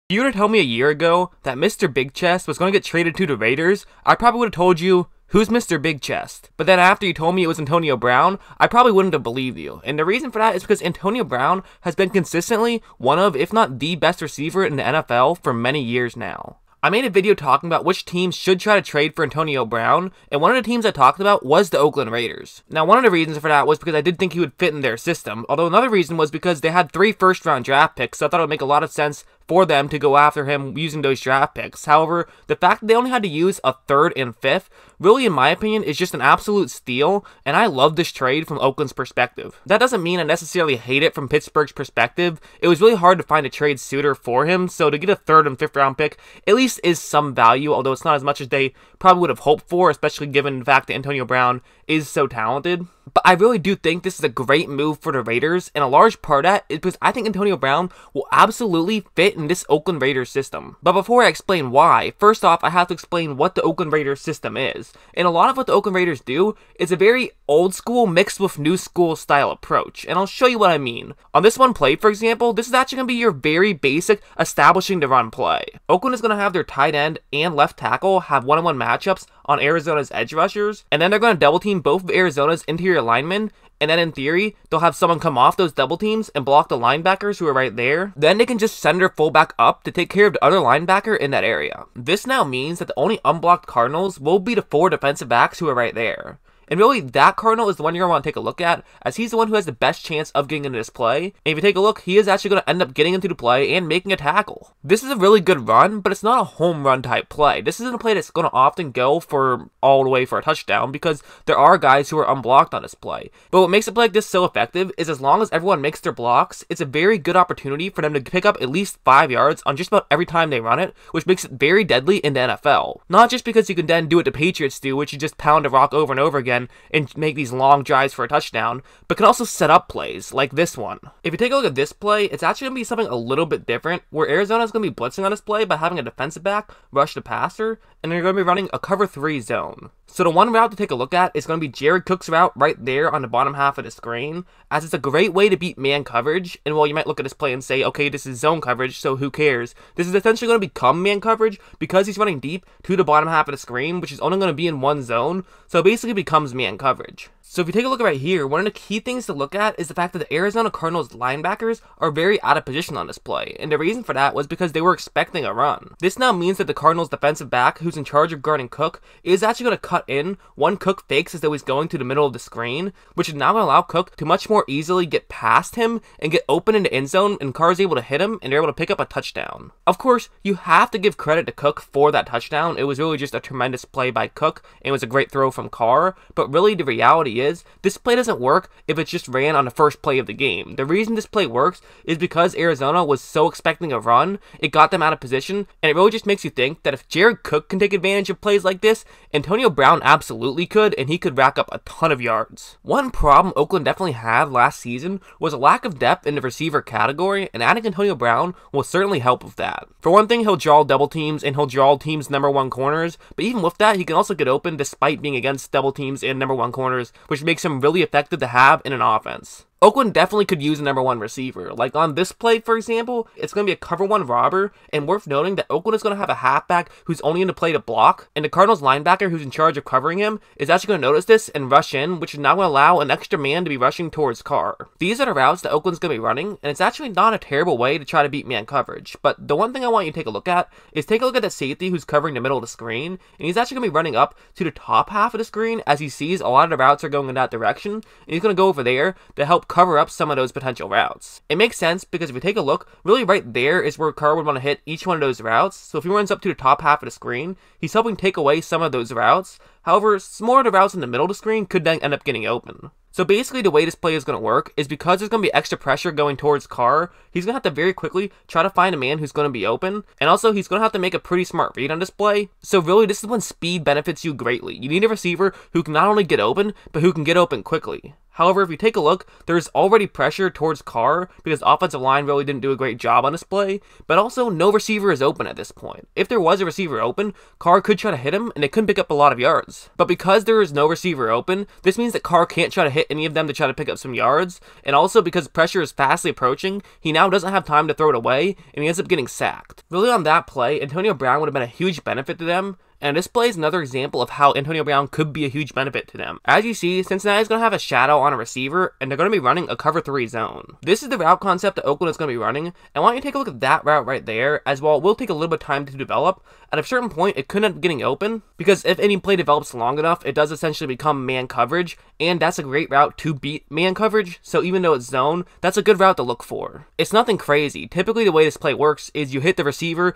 If you were to tell me a year ago that Mr. Big Chest was going to get traded to the Raiders, I probably would have told you, who's Mr. Big Chest? But then after you told me it was Antonio Brown, I probably wouldn't have believed you. And the reason for that is because Antonio Brown has been consistently one of, if not the best receiver in the NFL for many years now. I made a video talking about which teams should try to trade for Antonio Brown, and one of the teams I talked about was the Oakland Raiders. Now, one of the reasons for that was because I did think he would fit in their system, although another reason was because they had 3 first-round draft picks, so I thought it would make a lot of sense for them to go after him using those draft picks. However, the fact that they only had to use a 3rd and 5th, really in my opinion, is just an absolute steal, and I love this trade from Oakland's perspective. That doesn't mean I necessarily hate it from Pittsburgh's perspective. It was really hard to find a trade suitor for him, so to get a 3rd and 5th round pick at least is some value, although it's not as much as they probably would have hoped for, especially given the fact that Antonio Brown is so talented. But I really do think this is a great move for the Raiders, and a large part of that is because I think Antonio Brown will absolutely fit in this Oakland Raiders system. But before I explain why, first off, I have to explain what the Oakland Raiders system is. And a lot of what the Oakland Raiders do is a very old school mixed with new school style approach, and I'll show you what I mean. On this one play, for example, this is actually going to be your very basic establishing the run play. Oakland is going to have their tight end and left tackle have one-on-one matchups on Arizona's edge rushers, and then they're going to double team both of Arizona's interior linemen, and then in theory, they'll have someone come off those double teams and block the linebackers who are right there. Then they can just send their fullback up to take care of the other linebacker in that area. This now means that the only unblocked Cardinals will be the 4 defensive backs who are right there. And really, that Cardinal is the one you're going to want to take a look at, as he's the one who has the best chance of getting into this play. And if you take a look, he is actually going to end up getting into the play and making a tackle. This is a really good run, but it's not a home run type play. This isn't a play that's going to often go for all the way for a touchdown, because there are guys who are unblocked on this play. But what makes a play like this so effective is as long as everyone makes their blocks, it's a very good opportunity for them to pick up at least 5 yards on just about every time they run it, which makes it very deadly in the NFL. Not just because you can then do what the Patriots do, which you just pound a rock over and over again and make these long drives for a touchdown, but can also set up plays like this one. If you take a look at this play, it's actually going to be something a little bit different, where Arizona is going to be blitzing on this play by having a defensive back rush the passer, and they're going to be running a cover 3 zone. So the one route to take a look at is going to be Jared Cook's route right there on the bottom half of the screen, as it's a great way to beat man coverage. And while you might look at this play and say, okay, this is zone coverage, so who cares? This is essentially going to become man coverage because he's running deep to the bottom half of the screen, which is only going to be in one zone, so it basically becomes man coverage. So if you take a look right here, one of the key things to look at is the fact that the Arizona Cardinals linebackers are very out of position on this play, and the reason for that was because they were expecting a run. This now means that the Cardinals defensive back, who's in charge of guarding Cook, is actually going to cut in one Cook fakes as though he's going to the middle of the screen, which is now going to allow Cook to much more easily get past him and get open in the end zone, and Carr is able to hit him, and they're able to pick up a touchdown. Of course, you have to give credit to Cook for that touchdown. It was really just a tremendous play by Cook, and it was a great throw from Carr, but really the reality is, this play doesn't work if it's just ran on the first play of the game. The reason this play works is because Arizona was so expecting a run, it got them out of position, and it really just makes you think that if Jared Cook can take advantage of plays like this, Antonio Brown absolutely could, and he could rack up a ton of yards. One problem Oakland definitely had last season was a lack of depth in the receiver category, and adding Antonio Brown will certainly help with that. For one thing, he'll draw double teams, and he'll draw teams' #1 corners, but even with that, he can also get open despite being against double teams and #1 corners, which makes him really effective to have in an offense. Oakland definitely could use a #1 receiver. Like on this play, for example, it's going to be a cover 1 robber, and worth noting that Oakland is going to have a halfback who's only in the play to block, and the Cardinals linebacker who's in charge of covering him is actually going to notice this and rush in, which is now going to allow an extra man to be rushing towards Carr. These are the routes that Oakland's going to be running, and it's actually not a terrible way to try to beat man coverage, but the one thing I want you to take a look at is take a look at that safety who's covering the middle of the screen, and he's actually going to be running up to the top half of the screen as he sees a lot of the routes are going in that direction, and he's going to go over there to help cover up some of those potential routes. It makes sense because if you take a look, really right there is where Carr would want to hit each one of those routes, so if he runs up to the top half of the screen, he's helping take away some of those routes. However, some more of the routes in the middle of the screen could then end up getting open. So basically the way this play is going to work is because there's going to be extra pressure going towards Carr, he's going to have to very quickly try to find a man who's going to be open, and also he's going to have to make a pretty smart read on this play. So really this is when speed benefits you greatly. You need a receiver who can not only get open, but who can get open quickly. However, if you take a look, there's already pressure towards Carr because the offensive line really didn't do a great job on this play, but also no receiver is open at this point. If there was a receiver open, Carr could try to hit him and it couldn't pick up a lot of yards. But because there is no receiver open, this means that Carr can't try to hit any of them to try to pick up some yards, and also because pressure is fastly approaching, he now doesn't have time to throw it away, and he ends up getting sacked. Really on that play, Antonio Brown would have been a huge benefit to them, and this play is another example of how Antonio Brown could be a huge benefit to them. As you see, Cincinnati is going to have a shadow on a receiver, and they're going to be running a cover 3 zone. This is the route concept that Oakland is going to be running, and why don't you take a look at that route right there, as well, it will take a little bit of time to develop. At a certain point, it could end up getting open, because if any play develops long enough, it does essentially become man coverage, and that's a great route to beat man coverage, so even though it's zone, that's a good route to look for. It's nothing crazy. Typically, the way this play works is you hit the receiver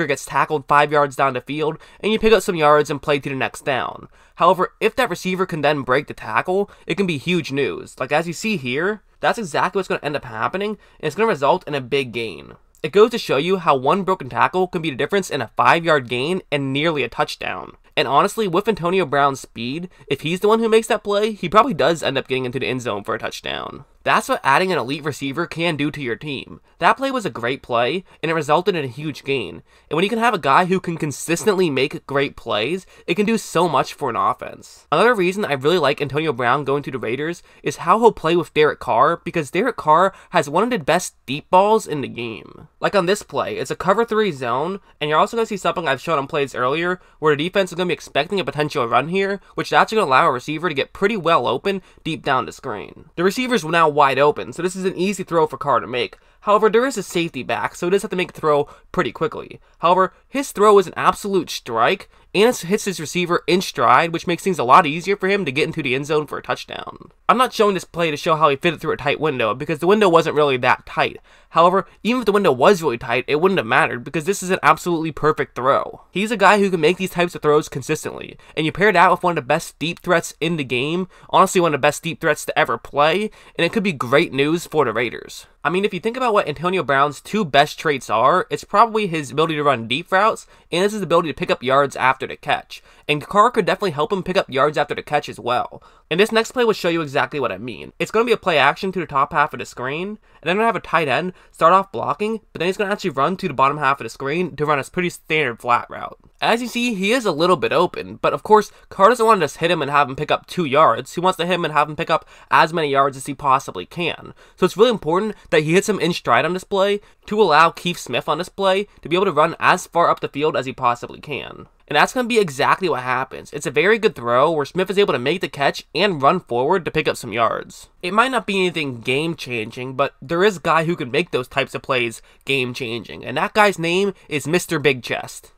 gets tackled 5 yards down the field, and you pick up some yards and play to the next down. However, if that receiver can then break the tackle, it can be huge news. Like as you see here, that's exactly what's going to end up happening, and it's going to result in a big gain. It goes to show you how one broken tackle can be the difference in a 5-yard gain and nearly a touchdown. And honestly, with Antonio Brown's speed, if he's the one who makes that play, he probably does end up getting into the end zone for a touchdown. That's what adding an elite receiver can do to your team. That play was a great play, and it resulted in a huge gain. And when you can have a guy who can consistently make great plays, it can do so much for an offense. Another reason I really like Antonio Brown going to the Raiders is how he'll play with Derek Carr, because Derek Carr has one of the best deep balls in the game. Like on this play, it's a cover 3 zone, and you're also going to see something I've shown on plays earlier, where the defense is going to be expecting a potential run here, which is actually going to allow a receiver to get pretty well open deep down the screen. The receivers will now wide open, so this is an easy throw for Carr to make. However, there is a safety back, so he does have to make the throw pretty quickly. However, his throw is an absolute strike, and it hits his receiver in stride, which makes things a lot easier for him to get into the end zone for a touchdown. I'm not showing this play to show how he fit it through a tight window, because the window wasn't really that tight. However, even if the window was really tight, it wouldn't have mattered, because this is an absolutely perfect throw. He's a guy who can make these types of throws consistently, and you pair that with one of the best deep threats in the game, honestly one of the best deep threats to ever play, and it could be great news for the Raiders. I mean, if you think about what Antonio Brown's 2 best traits are, it's probably his ability to run deep routes, and his ability to pick up yards after the catch. And Carr could definitely help him pick up yards after the catch as well. And this next play will show you exactly what I mean. It's going to be a play action to the top half of the screen, and then going to have a tight end start off blocking, but then he's going to actually run to the bottom half of the screen to run a pretty standard flat route. As you see, he is a little bit open, but of course, Carr doesn't want to just hit him and have him pick up 2 yards. He wants to hit him and have him pick up as many yards as he possibly can. So it's really important that he hits him in stride on this play to allow Keith Smith on this play to be able to run as far up the field as he possibly can. And that's going to be exactly what happens. It's a very good throw where Smith is able to make the catch and run forward to pick up some yards. It might not be anything game-changing, but there is a guy who can make those types of plays game-changing, and that guy's name is Mr. Big Chest.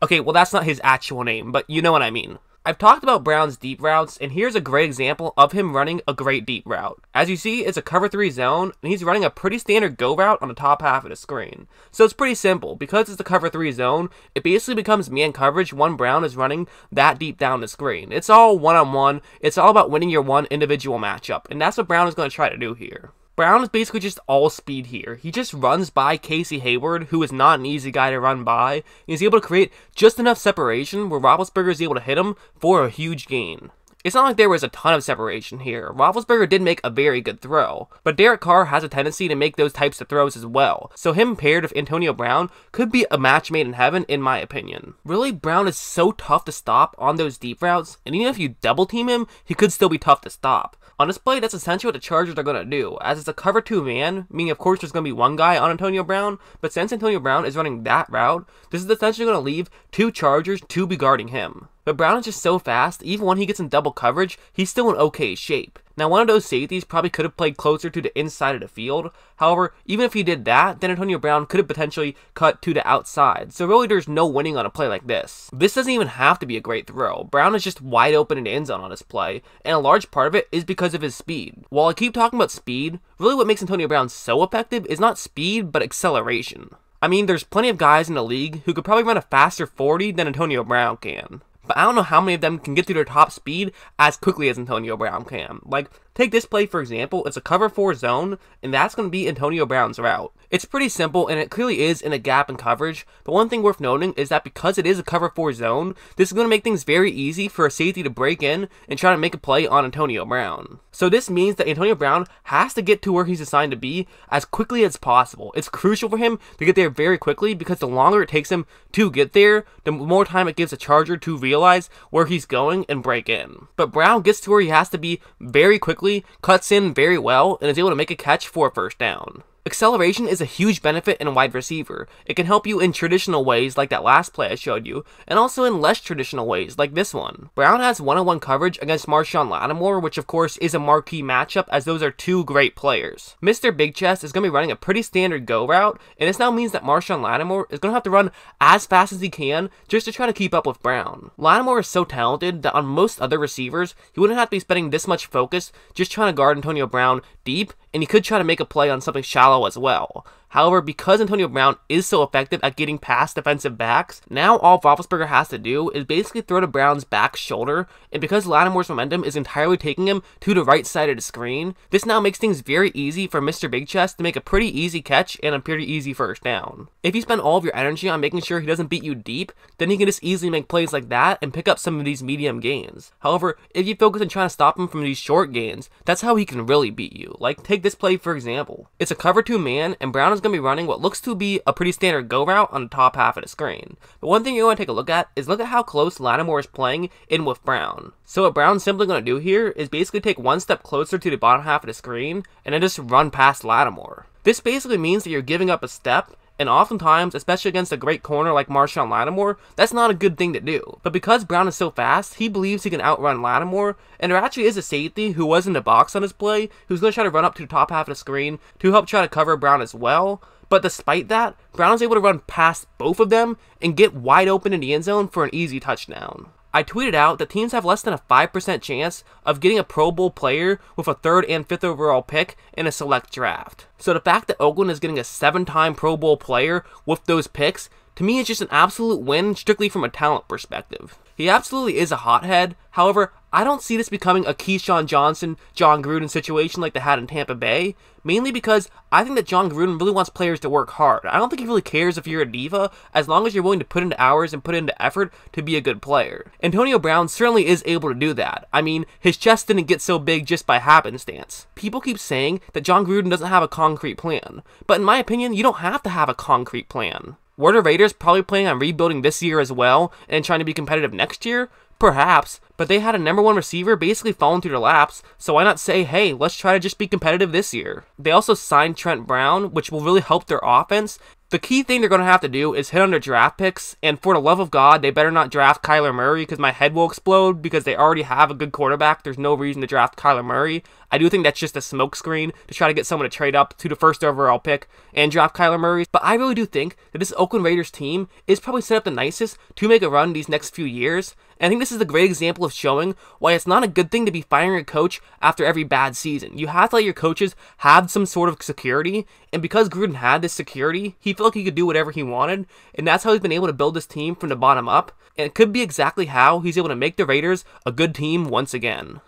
Okay, well that's not his actual name, but you know what I mean. I've talked about Brown's deep routes, and here's a great example of him running a great deep route. As you see, it's a cover 3 zone, and he's running a pretty standard go route on the top half of the screen. So it's pretty simple. Because it's a cover 3 zone, it basically becomes man coverage when Brown is running that deep down the screen. It's all one-on-one. It's all about winning your one individual matchup, and that's what Brown is going to try to do here. Brown is basically just all speed here. He just runs by Casey Hayward, who is not an easy guy to run by. He's able to create just enough separation where Roethlisberger is able to hit him for a huge gain. It's not like there was a ton of separation here. Roethlisberger did make a very good throw, but Derek Carr has a tendency to make those types of throws as well, so him paired with Antonio Brown could be a match made in heaven in my opinion. Really, Brown is so tough to stop on those deep routes, and even if you double team him, he could still be tough to stop. On this play, that's essentially what the Chargers are going to do, as it's a cover 2 man, meaning of course there's going to be one guy on Antonio Brown, but since Antonio Brown is running that route, this is essentially going to leave 2 Chargers to be guarding him. But Brown is just so fast, even when he gets in double coverage, he's still in okay shape. Now, one of those safeties probably could have played closer to the inside of the field. However, even if he did that, then Antonio Brown could have potentially cut to the outside. So really, there's no winning on a play like this. This doesn't even have to be a great throw. Brown is just wide open in the end zone on this play, and a large part of it is because of his speed. While I keep talking about speed, really what makes Antonio Brown so effective is not speed, but acceleration. I mean, there's plenty of guys in the league who could probably run a faster 40 than Antonio Brown can. But I don't know how many of them can get to their top speed as quickly as Antonio Brown can. Like, Take this play for example, it's a cover 4 zone, and that's going to be Antonio Brown's route. It's pretty simple, and it clearly is in a gap in coverage, but one thing worth noting is that because it is a cover 4 zone, this is going to make things very easy for a safety to break in and try to make a play on Antonio Brown. So this means that Antonio Brown has to get to where he's assigned to be as quickly as possible. It's crucial for him to get there very quickly because the longer it takes him to get there, the more time it gives the Charger to realize where he's going and break in. But Brown gets to where he has to be very quickly, cuts in very well, and is able to make a catch for a first down. Acceleration is a huge benefit in a wide receiver. It can help you in traditional ways like that last play I showed you, and also in less traditional ways like this one. Brown has one-on-one coverage against Marshawn Lattimore, which of course is a marquee matchup as those are two great players. Mr. Big Chest is going to be running a pretty standard go route, and this now means that Marshawn Lattimore is going to have to run as fast as he can just to try to keep up with Brown. Lattimore is so talented that on most other receivers, he wouldn't have to be spending this much focus just trying to guard Antonio Brown deep, and he could try to make a play on something shallow as well. However, because Antonio Brown is so effective at getting past defensive backs, now all Roethlisberger has to do is basically throw to Brown's back shoulder, and because Lattimore's momentum is entirely taking him to the right side of the screen, this now makes things very easy for Mr. Big Chest to make a pretty easy catch and a pretty easy first down. If you spend all of your energy on making sure he doesn't beat you deep, then he can just easily make plays like that and pick up some of these medium gains. However, if you focus on trying to stop him from these short gains, that's how he can really beat you. Like, take this play for example. It's a cover 2 man, and Brown is going to be running what looks to be a pretty standard go route on the top half of the screen. But one thing you want to take a look at is look at how close Lattimore is playing in with Brown. So what Brown's simply going to do here is basically take one step closer to the bottom half of the screen and then just run past Lattimore. This basically means that you're giving up a step, and oftentimes, especially against a great corner like Marshawn Lattimore, that's not a good thing to do. But because Brown is so fast, he believes he can outrun Lattimore, and there actually is a safety who was in the box on his play, who's going to try to run up to the top half of the screen to help try to cover Brown as well. But despite that, Brown is able to run past both of them and get wide open in the end zone for an easy touchdown. I tweeted out that teams have less than a 5% chance of getting a Pro Bowl player with a 3rd and 5th overall pick in a select draft. So the fact that Oakland is getting a 7-time Pro Bowl player with those picks, to me is just an absolute win strictly from a talent perspective. He absolutely is a hothead. However, I don't see this becoming a Keyshawn Johnson, John Gruden situation like they had in Tampa Bay, mainly because I think that John Gruden really wants players to work hard. I don't think he really cares if you're a diva, as long as you're willing to put into hours and put into effort to be a good player. Antonio Brown certainly is able to do that. I mean, his chest didn't get so big just by happenstance. People keep saying that John Gruden doesn't have a concrete plan, but in my opinion, you don't have to have a concrete plan. Were the Raiders probably planning on rebuilding this year as well and trying to be competitive next year? Perhaps, but they had a #1 receiver basically falling through their laps, so why not say, hey, let's try to just be competitive this year. They also signed Trent Brown, which will really help their offense. The key thing they're going to have to do is hit on their draft picks, and for the love of God, they better not draft Kyler Murray because my head will explode because they already have a good quarterback. There's no reason to draft Kyler Murray. I do think that's just a smokescreen to try to get someone to trade up to the 1st overall pick and draft Kyler Murray. But I really do think that this Oakland Raiders team is probably set up the nicest to make a run these next few years. And I think this is a great example of showing why it's not a good thing to be firing a coach after every bad season. You have to let your coaches have some sort of security, and because Gruden had this security, he felt like he could do whatever he wanted, and that's how he's been able to build this team from the bottom up, and it could be exactly how he's able to make the Raiders a good team once again.